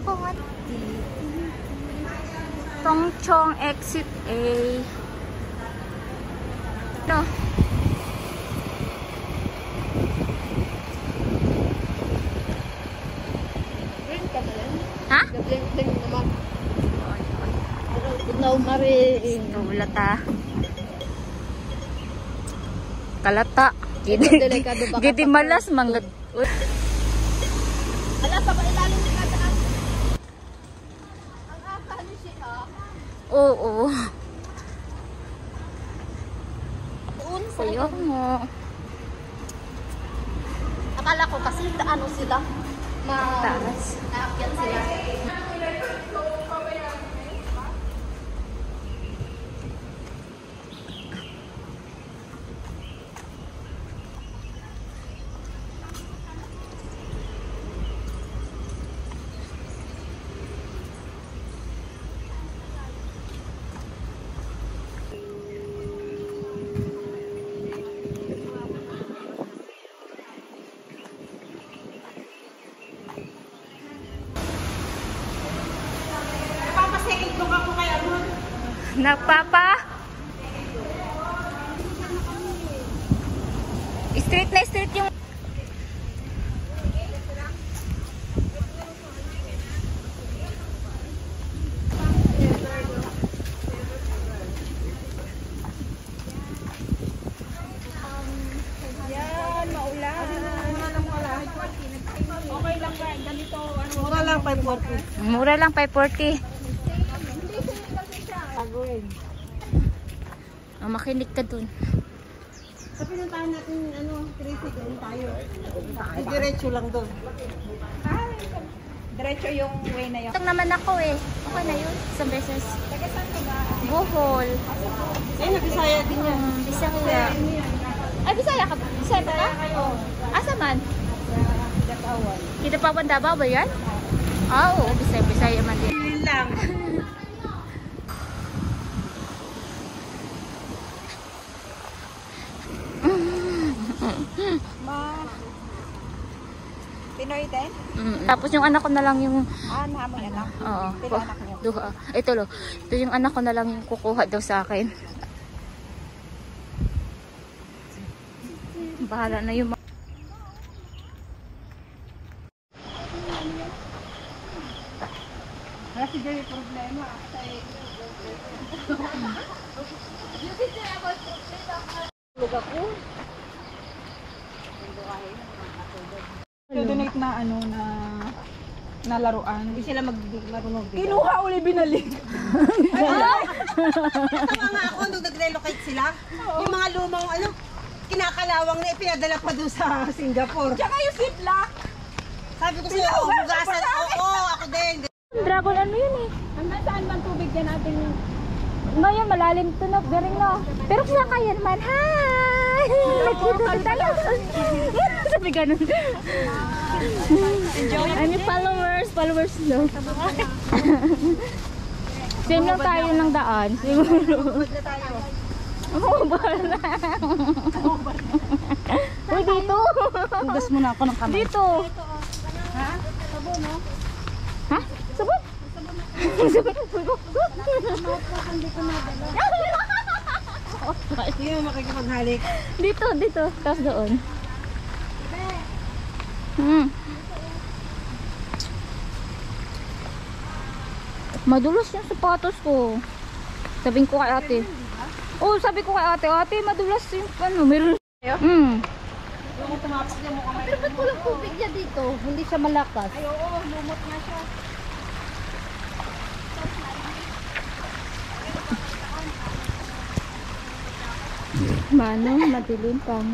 ko nga. Tongchong exit A. No. Ha? Gableng naman. Ikaw marin. Tulata. Kalata. Gidi malas manggat. Ala pa ba ilalim ni kata ang akali siya. Oo. Sayo mo. Akala ko kasi ano sila. Taas. Naakyat sila. Nagpapa? Straight na straight yung yan, maulan. Okay lang ba? Ganito, mura lang 540. Mura lang 540. Oh, makinig ka dun. Sa pinuntahan natin, ano, 3 doon tayo. Diretso lang doon. Diretso yung way na yun. Ito naman ako eh. Okay na yun. Isang beses. Taga saan ka ba? Bohol. Eh, nabisaya din yan. Bisaya. Ay, Bisaya ka ba? Bisaya ba ka? Oo. Asa man? Datawan. Kita pa Davao ba yan? Ah, oo. Bisaya man din. Yun lang. Pinoy din? Tapos yung anak ko na lang yung Naman anak. oo. Pila anak niyo? Duha. Ito lo. Ito yung anak ko na lang yung kukuha daw sa akin. Bahala na yung Wala si Jerry problema. Tulog ako. Donate na ano na laruan. Hindi sila marunong bigay. Kinuha uli binalik. Tama nga ako nung nag-relocate sila. Yung mga lumang ano, kinakalawang na ipinadala pa doon sa Singapore. Tsaka yung ziplock. Sabi ko sila, hugasan. Oo, ako din. dragon ano yun eh. Hanggang saan bang tubig yan natin? Ngayon malalim to no, garing no. Pero sa kaya naman, hi! Nagkita tayo. Sabi ganun. Ano followers no. Same lang tayo ng daan. Siguro. Bahala. Uy, dito. Hugas muna ako ng kamay. Dito. Ha? Sabon, no? Ha? Sabon? Sabon? Hindi ko nadala. Hindi mo makikipaghalik. Dito. Tapos doon. Madulas yung sapatos ko. Sabihin ko kay ate. Oh, sabi ko kay ate, madulas yung ano, meron. Yung tumapos niya mo kamay. Pero ba't walang tubig niya dito? Hindi siya malakas. Ay, oo, lumot nga siya. Mano, madilim pang.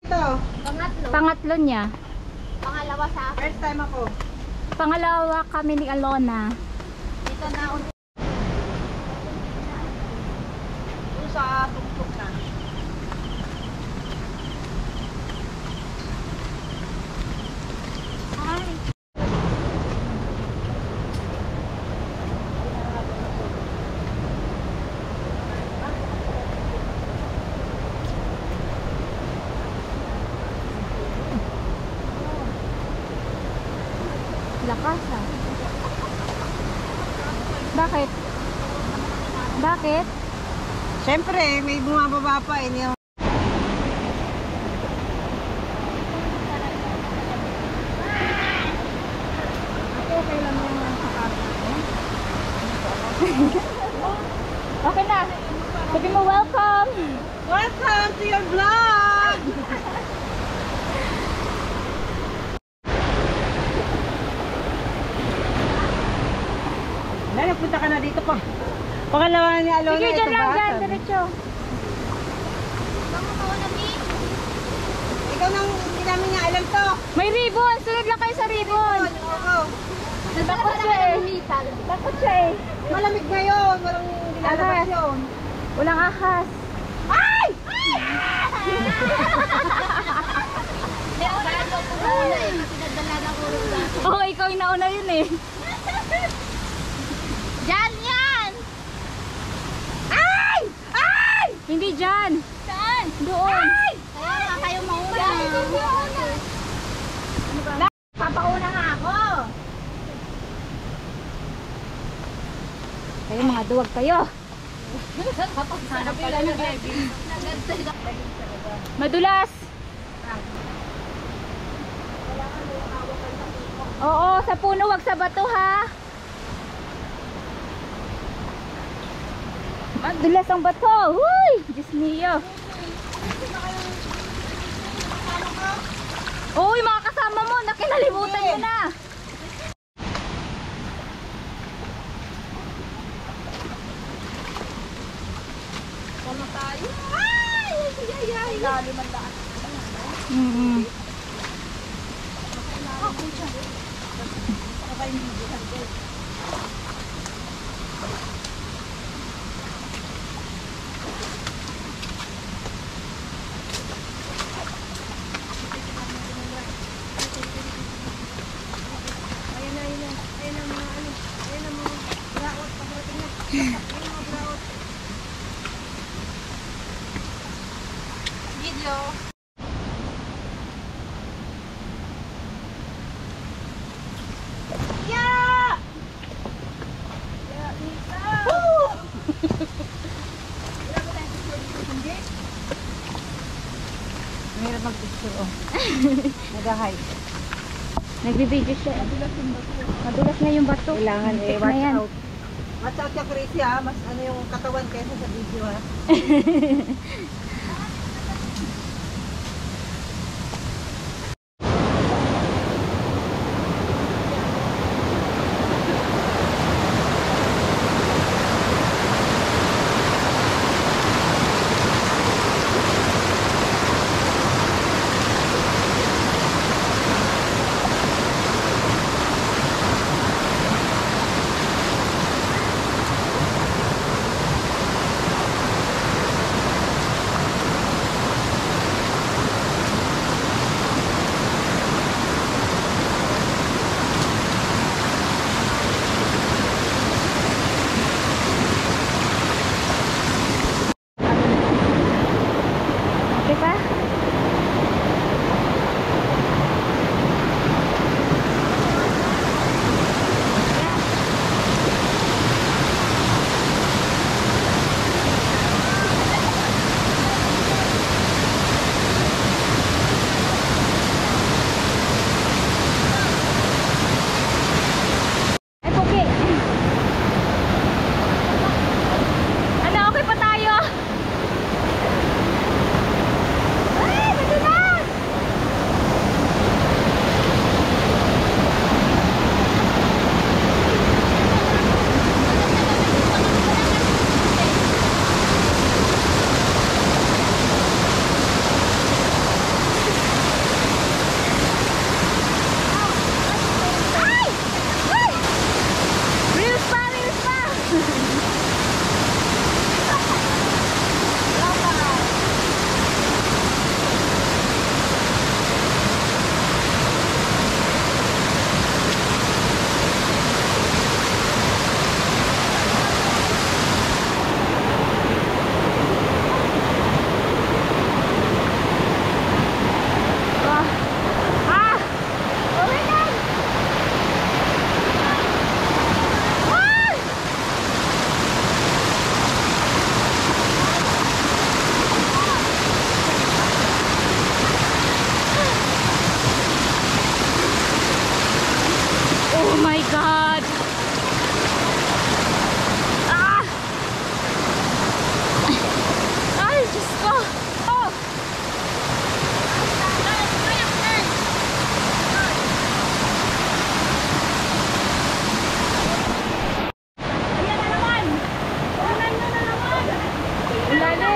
Ito. Pangatlo niya. Pangalawa sa akin. First time ako. Pangalawa kami ni Alona. Dito na ako. Doon sa tuktok na. Bakit? Siyempre, may bumababa pa eh. Okay na. Sabi mo welcome. Welcome to your vlog! Dahil punta ka na dito pa. Pangalawa ni Alona. Sige, ito dyan lang, ba? dyan. Sabi. Diretso. Ikaw nang hindi namin nga alam to. May ribbon. Sunod lang kayo sa ribbon. Oo. Takot siya eh. Takot siya eh. Malamig ngayon. Walang nilalabas yun. Walang ahas. Ay! Oo, ikaw yung nauna yun eh. Diyan yan! Ay! Ay! Hindi dyan. Saan? Doon. Kaya nga kayo mauna. Papauna nga ako. Kayo mga duwag kayo. Madulas. Oo, sa puno, wag sa bato ha. Madulas ang bato. Huy! Diyos mio. Uy, mga kasama mo, nakinalimutan mo na. Mm-hmm. Video. Yeah! Mahirap mag-picture oh. Nag-hide. Nagbibideo siya. Madulas na yung bato. Kailangan eh, Check na watch yan. out. Watch out ka, Chrissy ha. Mas ano yung katawan kaysa sa video ha.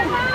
Bye!